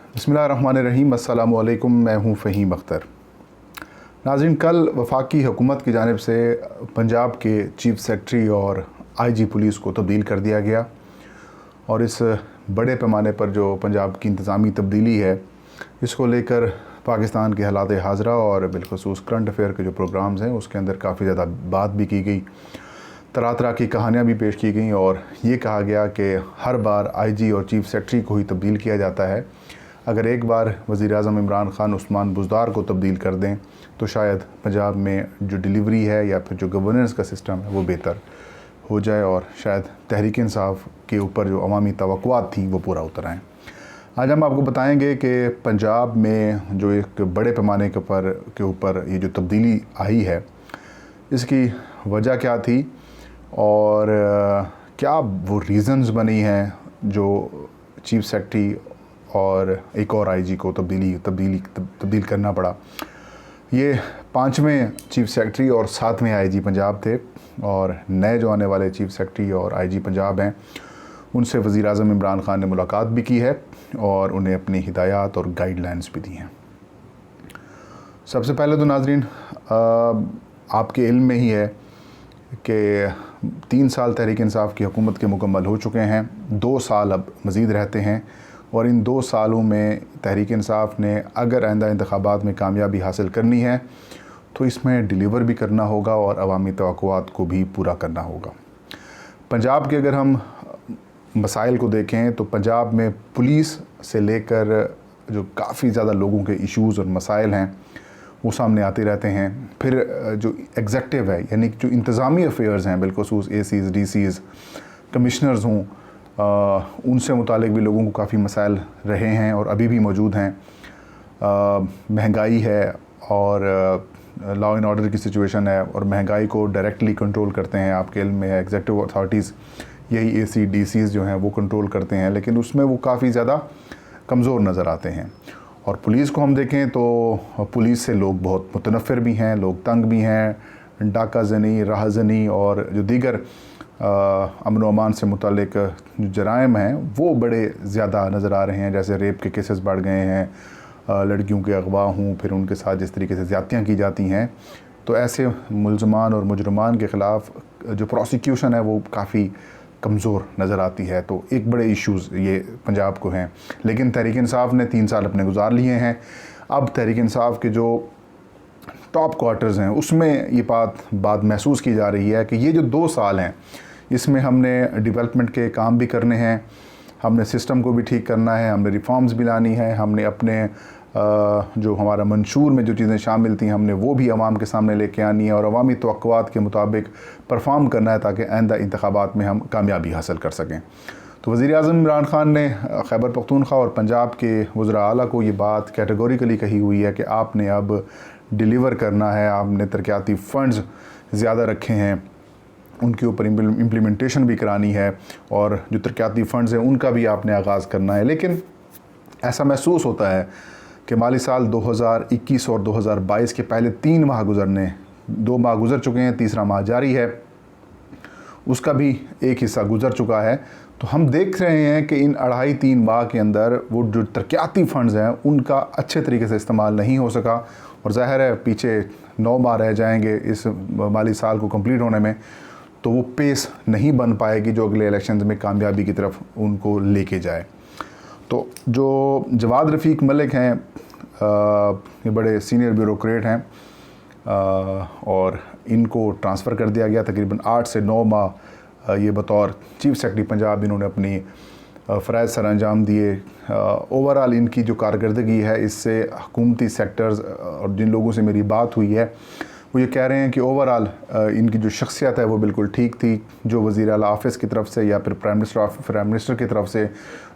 बिस्मिल्लाहिर्रहमानिर्रहीम। अस्सलामुअलैकुम। मैं हूँ फ़हीम अख्तर। नाज़रीन, कल वफाकी हुकूमत की जानिब से पंजाब के चीफ सेक्रेटरी और आईजी पुलिस को तब्दील कर दिया गया और इस बड़े पैमाने पर जो पंजाब की इंतज़ामी तब्दीली है, इसको लेकर पाकिस्तान के हालात हाज़रा और बिलखुसूस करंट अफेयर के जो प्रोग्राम्स हैं उसके अंदर काफ़ी ज़्यादा बात भी की गई, तरह तरह की कहानियाँ भी पेश की गई और ये कहा गया कि हर बार आईजी और चीफ सेक्रेटरी को ही तब्दील किया जाता है। अगर एक बार वज़ीर-ए-आज़म इमरान ख़ान उस्मान बुज़दार को तब्दील कर दें तो शायद पंजाब में जो डिलीवरी है या फिर जो गवर्नेंस का सिस्टम है वो बेहतर हो जाए और शायद तहरीक इंसाफ के ऊपर जो अवामी तवक्कुआत थी वो पूरा उतर आएँ। आज हम आपको बताएंगे कि पंजाब में जो एक बड़े पैमाने के ऊपर ये जो तब्दीली आई है, इसकी वजह क्या थी और क्या वो रीज़न्स बनी हैं जो चीफ सेक्रेटरी और एक और आईजी को तब्दील करना पड़ा। ये 5वें चीफ सेक्रेटरी और 7वें आईजी पंजाब थे और नए जो आने वाले चीफ सेक्रेटरी और आईजी पंजाब हैं, उनसे वज़ीर-ए-आज़म इमरान ख़ान ने मुलाकात भी की है और उन्हें अपनी हिदायत और गाइडलाइंस भी दी हैं। सबसे पहले तो नाज़रीन, आपके इल्म में ही है कि 3 साल तहरीक इंसाफ की हुकूमत के मुकम्मल हो चुके हैं, 2 साल अब मज़ीद रहते हैं और इन 2 सालों में तहरीक इंसाफ ने अगर आइंदा इंतखाबात में कामयाबी हासिल करनी है तो इसमें डिलीवर भी करना होगा और अवामी तवक्कुआत को भी पूरा करना होगा। पंजाब के अगर हम मसाइल को देखें तो पंजाब में पुलिस से लेकर जो काफ़ी ज़्यादा लोगों के इश्यूज़ और मसाइल हैं वो सामने आते रहते हैं। फिर जो एग्जेक्टिव है, यानी जो इंतज़ामी अफेयर्स हैं, बिलखुसूस एसीज़, डीसीज़, कमिश्नर्स हों, उनसे मुतालिक भी लोगों को काफ़ी मसाइल रहे हैं और अभी भी मौजूद हैं। महंगाई है और लॉ एंड ऑर्डर की सिचुएशन है और महंगाई को डायरेक्टली कंट्रोल करते हैं, आपके इल्म में एग्जेक्टिव अथॉरिटीज़, यही एसी डीसीज़ जो हैं वो कंट्रोल करते हैं, लेकिन उसमें वो काफ़ी ज़्यादा कमज़ोर नज़र आते हैं। और पुलिस को हम देखें तो पुलिस से लोग बहुत मुतनफ़िर भी हैं, लोग तंग भी हैं। डाका ज़नी, राहज़नी और जो दीगर अमन व अमान से मुतालिक जो जराइम हैं वो बड़े ज़्यादा नज़र आ रहे हैं। जैसे रेप के केसेस बढ़ गए हैं, लड़कियों के अगवा हों, फिर उनके साथ जिस तरीके से ज़्यादतियाँ की जाती हैं, तो ऐसे मुल्ज़मान और मुजरमान के ख़िलाफ़ जो प्रोसिक्यूशन है वो काफ़ी कमज़ोर नज़र आती है। तो एक बड़े इश्यूज़ ये पंजाब को हैं। लेकिन तहरीक इंसाफ ने 3 साल अपने गुजार लिए हैं। अब तहरीक इंसाफ के जो टॉप क्वार्टर्स हैं उसमें ये बात महसूस की जा रही है कि ये जो 2 साल हैं इसमें हमने डेवलपमेंट के काम भी करने हैं, हमने सिस्टम को भी ठीक करना है, हमने रिफॉर्म्स भी लानी है, हमने अपने जो हमारा मंशूर में जो चीज़ें शामिल थी हमने वो भी अवाम के सामने लेके आनी है और अवामी तवक्कुआत के मुताबिक परफॉर्म करना है ताकि आइंदा इंतखाबात में हम कामयाबी हासिल कर सकें। तो वज़ीर-ए-आज़म इमरान ख़ान ने खैबर पख्तूनख्वा और पंजाब के वज़रा आला को ये बात कैटेगोरिकली कही हुई है कि आपने अब डिलीवर करना है, आपने तरक्याती फ़ंड्स ज़्यादा रखे हैं, उनके ऊपर इम्प्लीमेंटेशन भी करानी है और जो तरक्याती फ़ंड्स हैं उनका भी आपने आगाज़ करना है। लेकिन ऐसा महसूस होता है कि माली साल 2021 और 2022 के पहले 3 माह 2 माह गुजर चुके हैं, तीसरा माह जारी है, उसका भी एक हिस्सा गुजर चुका है। तो हम देख रहे हैं कि इन 2.5-3 माह के अंदर वो जो तरक्याती फ़ंड्स हैं उनका अच्छे तरीके से इस्तेमाल नहीं हो सका और ज़ाहिर है पीछे 9 माह रह जाएंगे इस माली साल को कंप्लीट होने में, तो वो पेस नहीं बन पाएगी जो अगले इलेक्शंस में कामयाबी की तरफ उनको लेके जाए। तो जो जवाद रफ़ीक मलिक हैं, ये बड़े सीनियर ब्यूरोक्रेट हैं और इनको ट्रांसफ़र कर दिया गया। तकरीबन 8 से 9 माह ये बतौर चीफ सेक्रेटरी पंजाब इन्होंने अपनी फ़राइज़ सर अंजाम दिए। ओवरऑल इनकी जो कारकर्दगी है इससे हुकूमती सेक्टर्स और जिन लोगों से मेरी बात हुई है वो ये कह रहे हैं कि ओवरऑल इनकी जो शख्सियत है वो बिल्कुल ठीक थी। जो वज़ीर आला ऑफ़िस की तरफ से या फिर प्राइम मिनिस्टर की तरफ से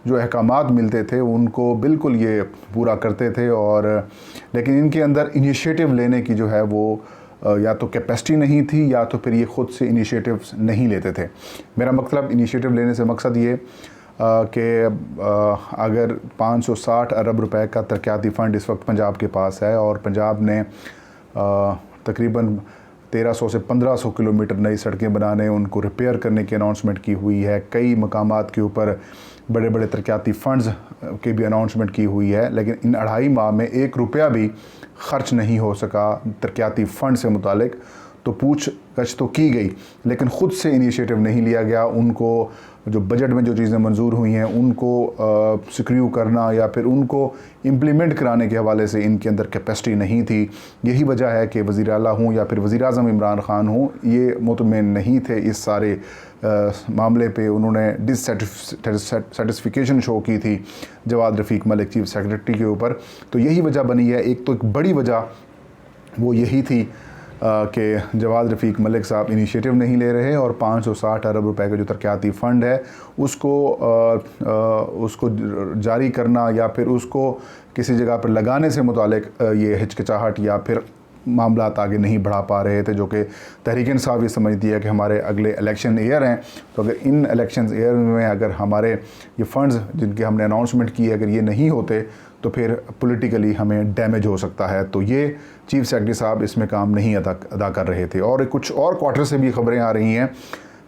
जो अहकामात मिलते थे उनको बिल्कुल ये पूरा करते थे और लेकिन इनके अंदर इनिशिएटिव लेने की जो है वो या तो कैपेसिटी नहीं थी या तो फिर ये ख़ुद से इनिशिएटिव्स नहीं लेते थे। मेरा मतलब इनिशिएटिव लेने से मकसद ये कि अगर 560 अरब रुपए का तरक्याती फ़ंड इस वक्त पंजाब के पास है और पंजाब ने तकरीबन 1300 से 1500 किलोमीटर नई सड़कें बनाने, उनको रिपेयर करने की अनाउंसमेंट की हुई है। कई मकामात के ऊपर बड़े बड़े तरक्याती फ़ंड्स की भी अनाउंसमेंट की हुई है, लेकिन इन 2.5 माह में 1 रुपया भी ख़र्च नहीं हो सका तरक्याती फ़ंड से मुतालिक। तो पूछताछ तो की गई, लेकिन ख़ुद से इनिशिएटिव नहीं लिया गया। उनको जो बजट में जो चीज़ें मंजूर हुई हैं उनको सिक्योर करना या फिर उनको इम्प्लीमेंट कराने के हवाले से इनके अंदर कैपेसिटी नहीं थी। यही वजह है कि वज़ीर आला हूँ या फिर वज़ीर आज़म इमरान ख़ान हूँ, ये मुतमईन नहीं थे इस सारे मामले पे। उन्होंने डिससेटिस्फिकेशन शो की थी जवाद रफ़ीक मलिक चीफ़ सेक्रेटरी के ऊपर। तो यही वजह बनी है। एक तो एक बड़ी वजह वो यही थी कि जवाद रफ़ीक मलिक साहब इनिशिएटिव नहीं ले रहे और 560 अरब रुपए का जो तरक्याती फ़ंड है उसको जारी करना या फिर उसको किसी जगह पर लगाने से मुतालिक ये हिचकिचाहट या फिर मामला आगे नहीं बढ़ा पा रहे थे, जो कि तहरीक इंसाफ ये समझती है कि हमारे अगले इलेक्शन ईयर हैं। तो अगर इन इलेक्शन ईयर में अगर हमारे ये फ़ंड्स जिनकी हमने अनाउंसमेंट की है अगर ये नहीं होते तो फिर पॉलिटिकली हमें डैमेज हो सकता है। तो ये चीफ़ सेक्रेटरी साहब इसमें काम नहीं अदा कर रहे थे। और कुछ और क्वार्टर से भी खबरें आ रही हैं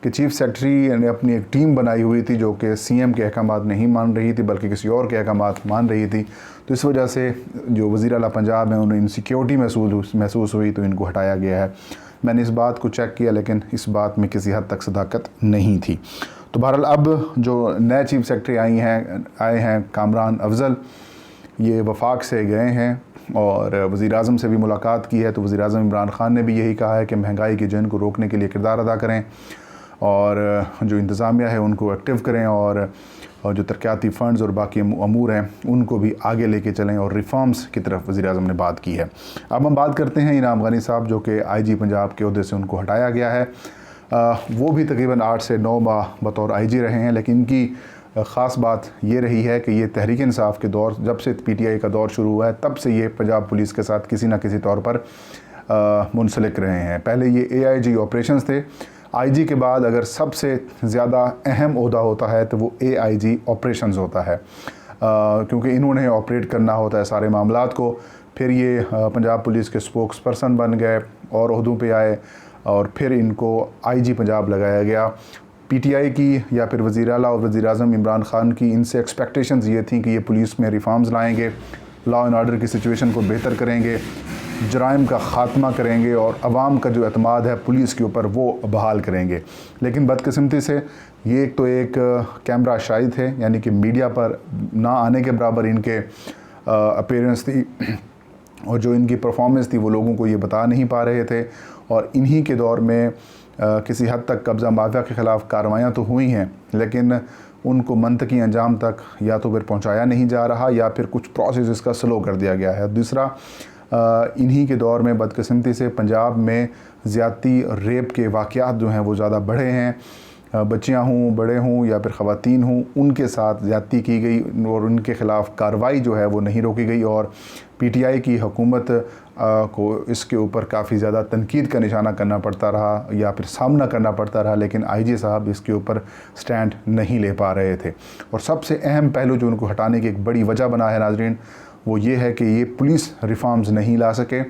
कि चीफ़ सेक्रेटरी ने अपनी एक टीम बनाई हुई थी जो कि सीएम के अहकामात नहीं मान रही थी बल्कि किसी और के अहकामात मान रही थी। तो इस वजह से जो वज़ीर आला पंजाब हैं उन्हें इनसिक्योरिटी महसूस हुई, तो इनको हटाया गया है। मैंने इस बात को चेक किया, लेकिन इस बात में किसी हद तक सदाकत नहीं थी। तो बहरहाल अब जो नए चीफ़ सेक्रेटरी आए हैं कामरान अफजल, ये वफाक से गए हैं और वज़ीर आज़म से भी मुलाकात की है। तो वज़ीर आज़म इमरान ख़ान ने भी यही कहा है कि महंगाई की जंग को रोकने के लिए किरदार अदा करें और जो इंतज़ामिया है उनको एक्टिव करें और जो तरक्याती फ़ंड्स और बाकी अमूर हैं उनको भी आगे लेके चलें और रिफॉर्म्स की तरफ वज़ीर आज़म ने बात की है। अब हम बात करते हैं इनाम गनी साहब, जो कि IG पंजाब के ओहदे से उनको हटाया गया है। वो भी तकरीबन 8 से 9 माह बतौर IG रहे हैं, लेकिन इनकी ख़ास बात ये रही है कि ये तहरीक इंसाफ के दौर, जब से PTI का दौर शुरू हुआ है तब से ये पंजाब पुलिस के साथ किसी न किसी तौर पर मुंसलिक रहे हैं। पहले ये AIG ऑपरेशंस थे। IG के बाद अगर सबसे ज़्यादा अहम ओहदा होता है तो वो AIG ऑपरेशंस होता है, क्योंकि इन्होंने ऑपरेट करना होता है सारे मामलात को। फिर ये पंजाब पुलिस के स्पोक्स पर्सन बन गए और ओहदों पे आए और फिर इनको IG पंजाब लगाया गया। PTI की या फिर वज़ीर आला और वज़ीर आज़म इमरान ख़ान की इनसे एक्सपेक्टेशंस ये थी कि ये पुलिस में रिफॉर्म्स लाएंगे, लॉ एंड ऑर्डर की सिचुएशन को बेहतर करेंगे, जराइम का ख़ात्मा करेंगे और आवाम का जो एतमाद है पुलिस के ऊपर वो बहाल करेंगे। लेकिन बदकिस्मती से ये एक कैमरा शाही थे, यानी कि मीडिया पर ना आने के बराबर इनके अपीयरेंस थी और जो इनकी परफॉर्मेंस थी वो लोगों को ये बता नहीं पा रहे थे। और इन्हीं के दौर में किसी हद तक कब्ज़ा माफिया के ख़िलाफ़ कार्रवाइयाँ तो हुई हैं, लेकिन उनको मंतकी अंजाम तक या तो फिर पहुँचाया नहीं जा रहा या फिर कुछ प्रोसेस इसका स्लो कर दिया गया है। दूसरा, इन्हीं के दौर में बदकिस्मती से पंजाब में ज़्यादती रेप के वाक़यात जो हैं वो ज़्यादा बढ़े हैं। बच्चियाँ हों, बड़े हों या फिर ख़वातीन हों, उनके साथ ज़्यादती की गई और उनके ख़िलाफ़ कार्रवाई जो है वो नहीं रोकी गई। और PTI की हुकूमत को इसके ऊपर काफ़ी ज़्यादा तनकीद का निशाना करना पड़ता रहा या फिर सामना करना पड़ता रहा, लेकिन IG साहब इसके ऊपर स्टैंड नहीं ले पा रहे थे। और सबसे अहम पहलू जो उनको हटाने की एक बड़ी वजह बना है नाज़रीन, वो ये है कि ये पुलिस रिफॉर्म्स नहीं ला सके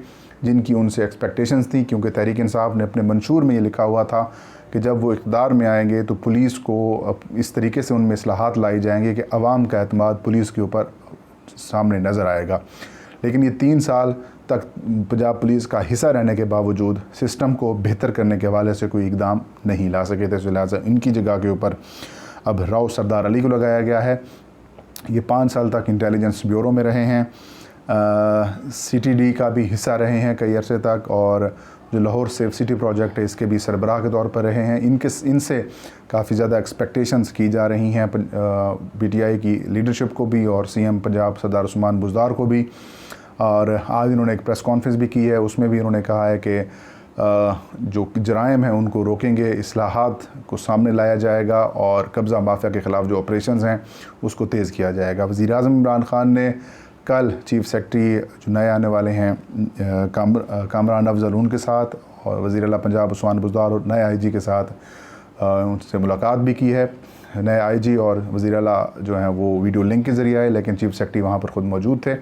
जिनकी उनसे एक्सपेक्टेशंस थी, क्योंकि तहरीक इंसाफ ने अपने मंशूर में ये लिखा हुआ था कि जब वो इक़्तिदार में आएंगे तो पुलिस को इस तरीके से उनमें इस्लाहात लाई जाएंगे कि अवाम का एतमाद पुलिस के ऊपर सामने नज़र आएगा। लेकिन ये 3 साल तक पंजाब पुलिस का हिस्सा रहने के बावजूद सिस्टम को बेहतर करने के हवाले से कोई इकदाम नहीं ला सके थे। लिहाजा इनकी जगह के ऊपर अब राव सरदार अली को लगाया गया है। ये 5 साल तक इंटेलिजेंस ब्यूरो में रहे हैं, CTD का भी हिस्सा रहे हैं कई अरसे तक, और जो लाहौर सेफ सिटी प्रोजेक्ट है इसके भी सरबराह के तौर पर रहे हैं। इनसे काफ़ी ज़्यादा एक्सपेक्टेशंस की जा रही हैं PTI की लीडरशिप को भी और CM पंजाब सरदार उस्मान बुज़दार को भी। और आज इन्होंने एक प्रेस कॉन्फ्रेंस भी की है, उसमें भी इन्होंने कहा है कि जो जराइम हैं उनको रोकेंगे, इस्लाहात को सामने लाया जाएगा और कब्ज़ा माफिया के ख़िलाफ़ जो ऑपरेशंस हैं उसको तेज़ किया जाएगा। वज़ीर आज़म इमरान ख़ान ने कल चीफ़ सेक्रेटरी जो नए आने वाले हैं कामरान अफजल उनके साथ और वज़ीर आला पंजाब उस्मान बुज़दार और नए IG के साथ उनसे मुलाकात भी की है। नए IG और वज़ीर आला जो हैं वो वीडियो लिंक के ज़रिए आए, लेकिन चीफ़ सेक्रेटरी वहाँ पर ख़ुद मौजूद थे।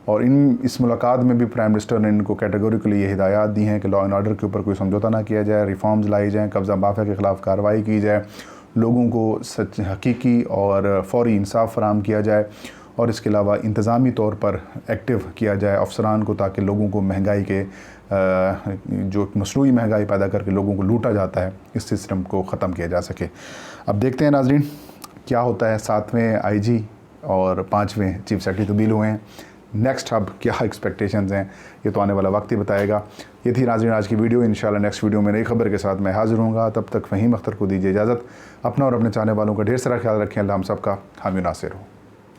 और इस मुलाकात में भी प्राइम मिनिस्टर ने इनको कैटेगोरिकली ये हिदायत दी हैं कि लॉ एंड ऑर्डर के ऊपर कोई समझौता ना किया जाए, रिफॉर्म्स लाई जाएँ, कब्ज़ा माफिया के ख़िलाफ़ कार्रवाई की जाए, लोगों को सच हकीकी और फ़ौरी इंसाफ फराहम किया जाए, और इसके अलावा इंतज़ामी तौर पर एक्टिव किया जाए अफसरान को, ताकि लोगों को महंगाई के जो मसनूई महंगाई पैदा करके लोगों को लूटा जाता है, इस सिस्टम को ख़त्म किया जा सके। अब देखते हैं नाज़रीन क्या होता है। 7वें IG और 5वें चीफ सेक्रेटरी तब्दील हुए हैं, नेक्स्ट अब क्या एक्सपेक्टेशंस हैं ये तो आने वाला वक्त ही बताएगा। ये थी नाज़रीन आज की वीडियो। इंशाल्लाह नेक्स्ट वीडियो में नई खबर के साथ मैं हाज़िर हूँगा। तब तक फ़हीम अख्तर को दीजिए इजाज़त। अपना और अपने चाहने वालों का ढेर सारा ख्याल रखें। अल्लाह हम सबका हामी नासिर हो।